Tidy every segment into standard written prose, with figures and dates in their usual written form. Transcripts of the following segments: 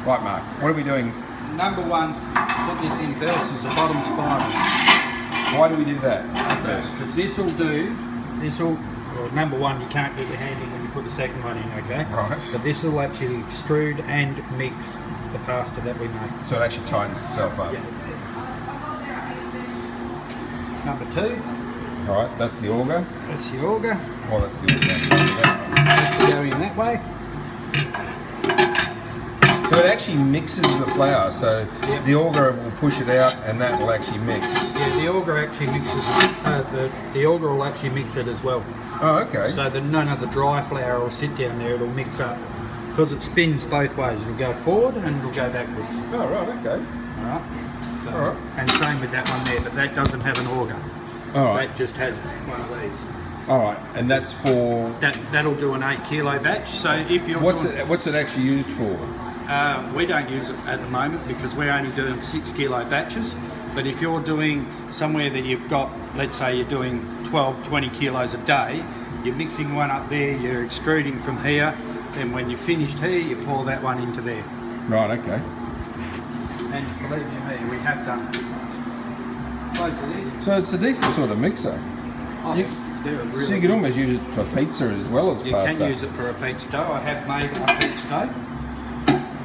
Right, Mark. What are we doing? Number one, put this in first is the bottom spiral. Why do we do that first? Because well, number one, you can't get your hand in when you put the second one in, okay? Right. But this will actually extrude and mix the pasta that we make. So it actually tightens itself up. Yeah. Number two. All right, that's the auger. That's the auger. Oh, that's the auger. Has to go in that way. So it actually mixes the flour, so Yep. the auger will push it out and that will actually mix. Yeah, the auger actually mixes the auger will actually mix it as well. Oh, okay. So that none of the dry flour will sit down there, it'll mix up. Because it spins both ways. It'll go forward and it'll go backwards. Oh, right, okay. Alright. So, All right. and same with that one there, but that doesn't have an auger. All right. That just has one of these. All right, and that's for... That'll do an 8 kilo batch. So if you're What's it actually used for? we don't use it at the moment because we're only doing 6 kilo batches. But if you're doing somewhere that you've got, let's say you're doing 12, 20 kilos a day, you're mixing one up there, you're extruding from here, then when you're finished here, you pour that one into there. Right, okay. And believe you me, we have done it. Close the lid. So it's a decent sort of mixer. Oh, You- they're really So you could almost use it for pizza as well as You pasta. can use it for a pizza dough. I have made a pizza dough,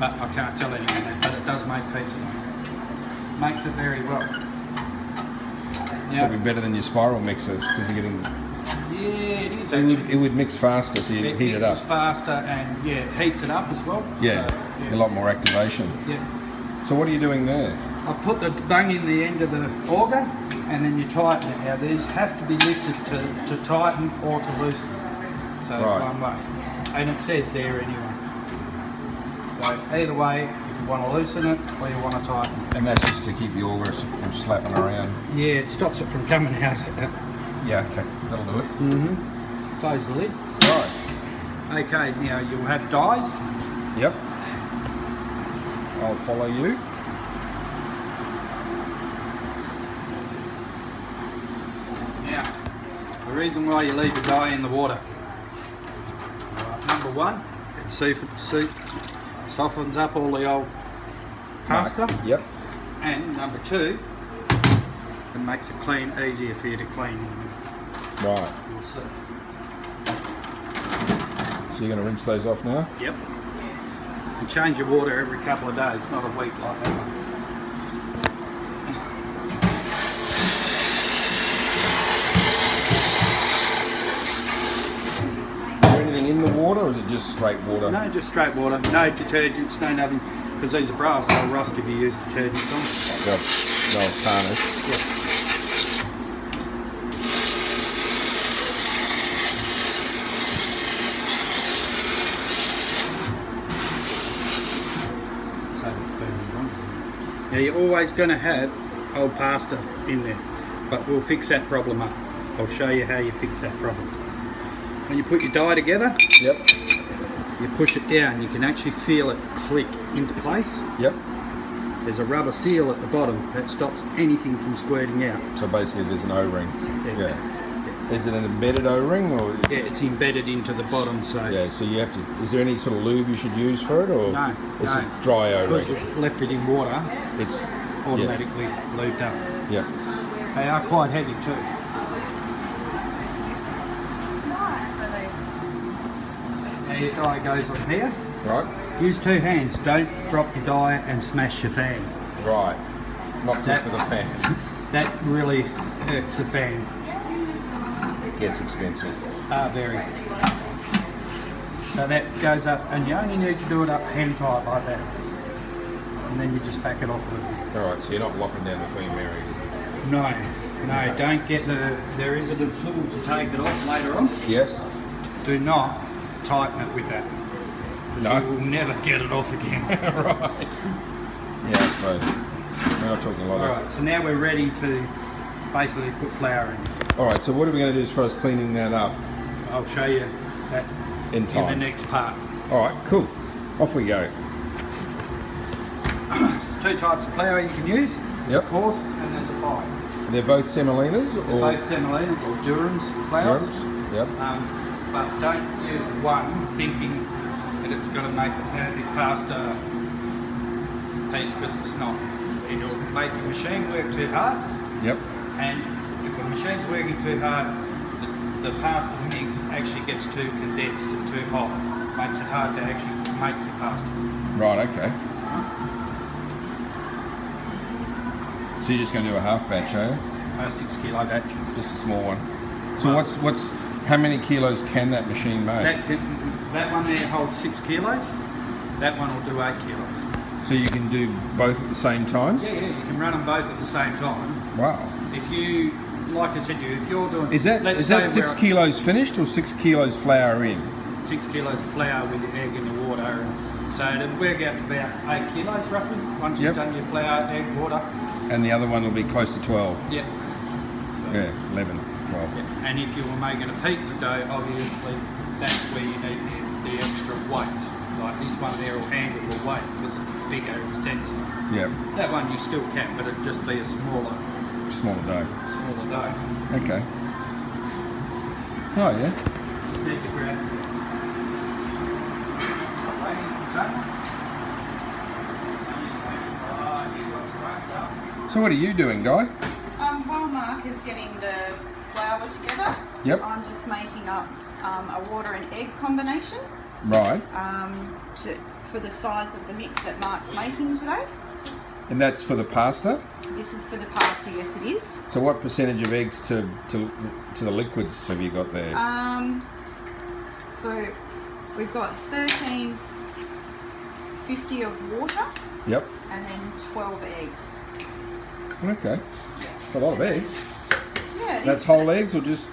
but I can't tell anyone that, but it does make pizza dough. Makes it very well. Probably better than your spiral mixers because you're getting... Yeah, it is. It would mix faster, so you heat it up. Mixes faster and yeah, it heats it up as well. Yeah, So, a lot more activation. Yeah. So what are you doing there? I put the bung in the end of the auger and then you tighten it. Now these have to be lifted to tighten or to loosen. So Right. one way. And it says there anyway. So either way, if you want to loosen it or you want to tighten it. And that's just to keep the auger from slapping around. Yeah, it stops it from coming out. Yeah, okay, that'll do it. Mm-hmm. Close the lid. Right. Okay, now you'll have dies. Yep. I'll follow you. Now, the reason why you leave the dye in the water. Right, number one, it softens up all the old pasta. Yep. And number two, it makes it clean, easier for you to clean. Right. You'll see. So you're going to rinse those off now? Yep. And change your water every couple of days, not a week like that one. Is there anything in the water or is it just straight water? No, just straight water, no detergents, no nothing, because these are brass, they'll rust if you use detergents on them. They'll tarnish. Yeah. Now you're always going to have old pasta in there, but we'll fix that problem up. I'll show you how you fix that problem. When you put your dye together, Yep. you push it down, you can actually feel it click into place. Yep. There's a rubber seal at the bottom that stops anything from squirting out. So basically there's an O-ring. Yeah. Is it an embedded O-ring or? Yeah, it's embedded into the bottom, so... Yeah, so you have to, is there any sort of lube you should use for it or? No, It's no. a dry Because O-ring. you've left it in water, It's automatically lubed up. Yeah. They are quite heavy too. Now your dye goes on here. Right. Use two hands, don't drop your dye and smash your fan. Right. Not good That- for the fan. That really hurts the fan. Gets expensive. Very. So that goes up, and you only need to do it up hand tight like that. And then you just back it off a little bit. Alright, so you're not locking down the Queen Mary. No, don't get there is a little tool to take it off later on. Yes. Do not tighten it with that. No. You will never get it off again. Right. Yeah, I suppose. We're not talking a lot of... Alright, so now we're ready to basically put flour in. Alright, so what are we going to do as far as cleaning that up? I'll show you that In time. the next part. Alright, cool. Off we go. There's two types of flour you can use. There's Yep. a coarse and there's a fine. They're both semolinas or? Both semolinas or Durham's flours. Durham's? Yep. But don't use one thinking that it's going to make the perfect pasta piece because it's not. It'll make the machine work too hard. Yep. And if the machine's working too hard, the pasta mix actually gets too condensed and too hot. Makes it hard to actually make the pasta. Right, okay. So you're just going to do a half batch, are you? A 6 kilo batch. Just a small one. So what's how many kilos can that machine make? That one there holds 6 kilos. That one will do 8 kilos. So you can do both at the same time? Yeah, you can run them both at the same time. Wow. If you, like I said to you, if you're doing... Is that 6 kilos finished or 6 kilos flour in? 6 kilos of flour with the egg and the water. And so it'll work out to about 8 kilos roughly once you've done your flour, egg, water. And the other one will be close to 12? Yeah. So, yeah, 11, 12. Yeah. And if you were making a pizza dough, obviously that's where you need the extra weight. Like this one there will handle the weight because it's bigger, it's denser. Yeah. That one you still can, but it'd just be a smaller dough. Smaller dough. Okay. Oh yeah. Need to grab So what are you doing, Guy? While Mark is getting the flour together, Yep. I'm just making up a water and egg combination. Right. For the size of the mix that Mark's making today. And that's for the pasta? This is for the pasta, yes it is. So what percentage of eggs to the liquids have you got there? So we've got 1350 of water. Yep. And then 12 eggs. Okay. It's a lot of eggs. Yeah. That's whole eggs or just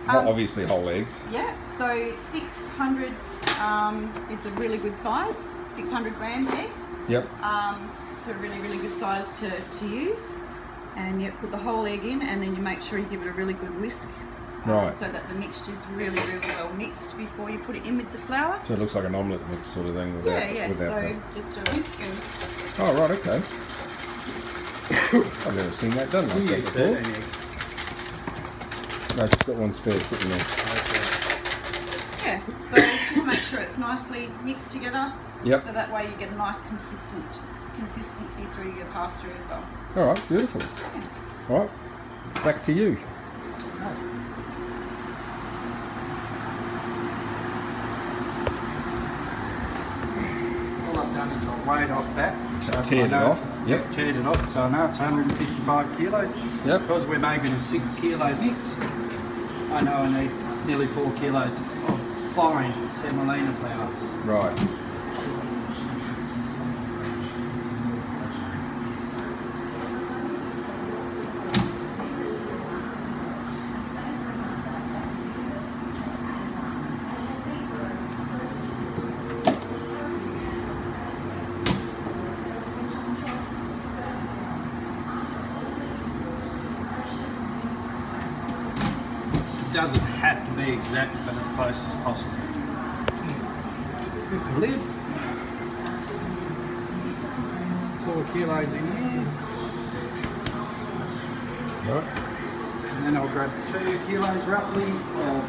obviously whole eggs? Yeah. So 600 is a really good size. 600 gram egg. Yep. It's a really, really good size to use. And you put the whole egg in and then you make sure you give it a really good whisk. Right. So that the mixture is really, really well mixed before you put it in with the flour. So it looks like an omelette mix sort of thing without so just a whisk and... Oh, right, okay. I've never seen that done like that before. No, she's got one spare sitting there. Yeah, so just make sure it's nicely mixed together. Yep. So that way you get a nice consistency through your pasta as well. All right, beautiful. Yeah. All right, back to you. All I've done is I've weighed off that. Teared it off. Yep. Teared it off. So now it's 155 kilos. Yep. Because we're making a 6 kilo mix, I know I need nearly 4 kilos of fine semolina flour. Right. It doesn't have to be exact, but as close as possible. With the lid, 4 kilos in there. Right. And then I'll grab 2 kilos roughly of...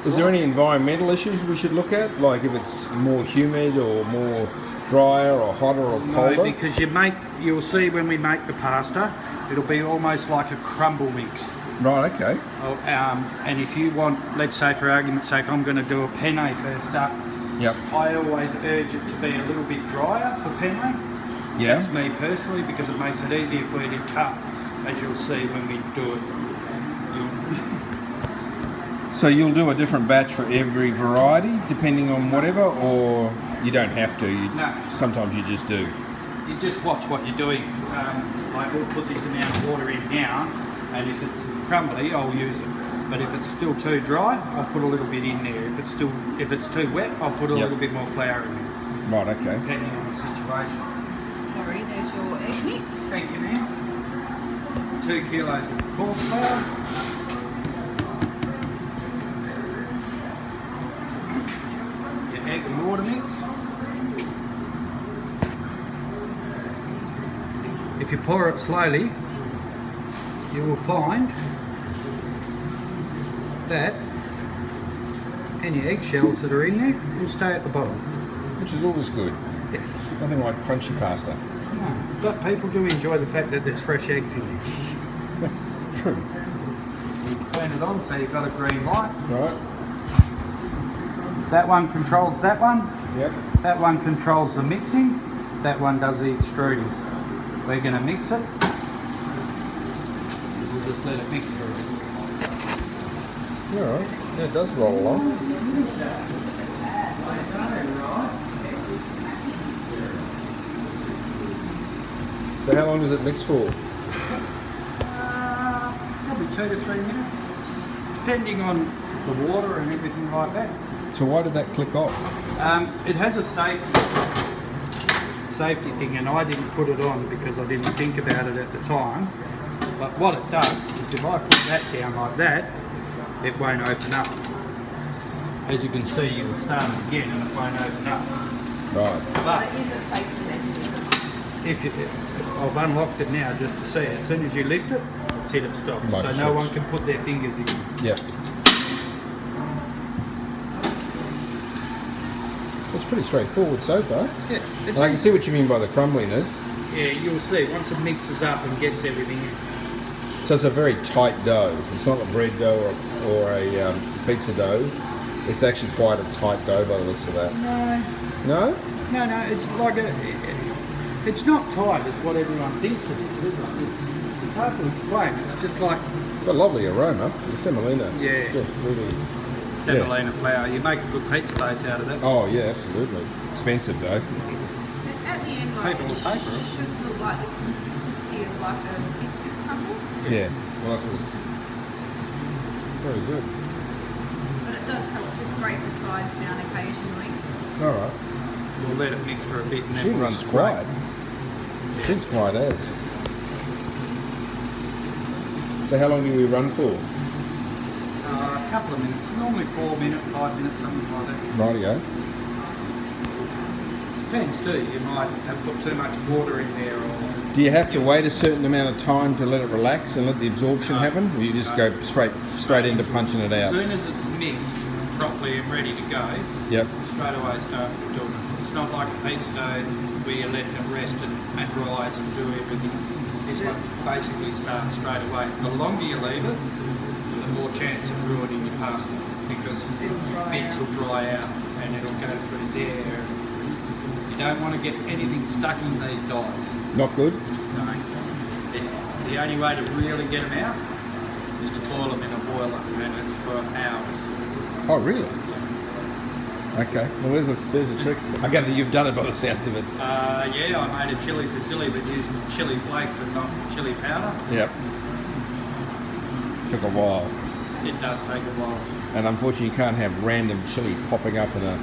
Is there any environmental issues we should look at? Like if it's more humid or more drier or hotter or colder? No, because you'll see when we make the pasta, it'll be almost like a crumble mix. Right, okay. And if you want, let's say for argument's sake, I'm going to do a penne first up. Yep. I always urge it to be a little bit drier for penne. Yeah. That's me personally because it makes it easier for you to cut, as you'll see when we do it. So you'll do a different batch for every variety, depending on whatever, or you don't have to? No. Sometimes you just do. You just watch what you're doing. Like we'll put this amount of water in now, and if it's crumbly, I'll use it. But if it's still too dry, I'll put a little bit in there. If it's too wet, I'll put a little bit more flour in there. Right, okay. Depending on the situation. Sorry, there's your egg mix. Thank you, ma'am. 2 kilos of coarse flour. Your egg and water mix. If you pour it slowly, you will find that any eggshells that are in there will stay at the bottom. which is always good. Yes. Nothing like crunchy pasta. No. But people do enjoy the fact that there's fresh eggs in there. True. You turn it on so you've got a green light. Right. That one controls that one. Yep. That one controls the mixing. That one does the extruding. We're going to mix it. We'll just let it mix for a bit. Alright. Yeah, it does roll along. So how long does it mix for? Probably 2 to 3 minutes, depending on the water and everything like that. So why did that click off? It has a safety thing, and I didn't put it on because I didn't think about it at the time. But what it does is if I put that down like that, it won't open up. As you can see, you will start it again and it won't open up. Right. But It is a safety mechanism. I've unlocked it now just to see. As soon as you lift it, it's hit, it stops. So no one can put their fingers in. Yep. It's pretty straightforward so far. Yeah, And I can see what you mean by the crumbliness. Yeah, you'll see once it mixes up and gets everything in. So it's a very tight dough. It's not a bread dough or a pizza dough. It's actually quite a tight dough by the looks of that. No, No? it's like it's not tight. It's what everyone thinks it is, isn't it? It's hard to explain. It's just like Got a lovely aroma. The semolina. Yeah. Just really. semolina flour. You make a good pizza base out of that. Oh yeah, absolutely. Expensive though. At the end, like, Paper it with paper. should look like the consistency of like a biscuit crumble, Yeah. Well, that's what it's. Very good. but it does help to scrape the sides down occasionally. All right. We'll let it mix for a bit and then She we'll runs scrape. quiet. She's quiet as. So how long do we run for? A couple of minutes. Normally 4 minutes, 5 minutes, something like that. Rightio. Depends too. You might have put too much water in there, or Do you have to wait a certain amount of time to let it relax and let the absorption happen? Or you just go straight into punching it as out? soon as it's mixed properly and ready to go, Yep. straight away start doing it. It's not like a pizza dough where you let it rest and rise and do everything. This one basically starts straight away. The longer you leave it, the more chance of ruining your pasta because bits will dry out and it'll go through there. You don't want to get anything stuck in these dies. Not good? No. The only way to really get them out is to boil them in a boiler, and it's for hours. Oh, really? Okay. Well, there's a trick. I gather you've done it by the sounds of it. Yeah, I made a chili fusilli that used chili flakes and not chili powder. Yep. Took a while. It does take a while. And unfortunately, you can't have random chili popping up in a...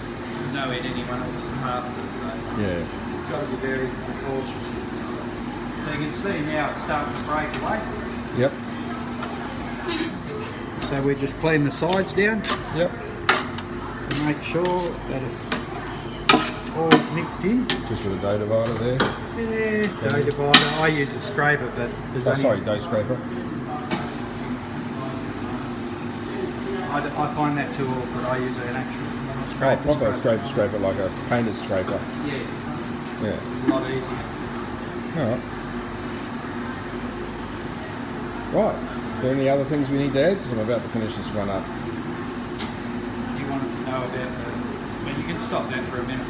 No, in anyone else's pasta, so Yeah. you've got to be very cautious. So you can see now it's starting to break away. Yep. So we just clean the sides down Yep. to make sure that it's all mixed in. Just with a dough divider there. Yeah, dough divider. I use a scraper, but there's Oh, only... sorry, dough scraper. I find that too awkward. I use an actual Oh, scraper. proper scraper like a painter's scraper. Yeah, Yeah. it's a lot easier. All right. Right. Is there any other things we need to add? Because I'm about to finish this one up. You want to know about the... But you can stop that for a minute.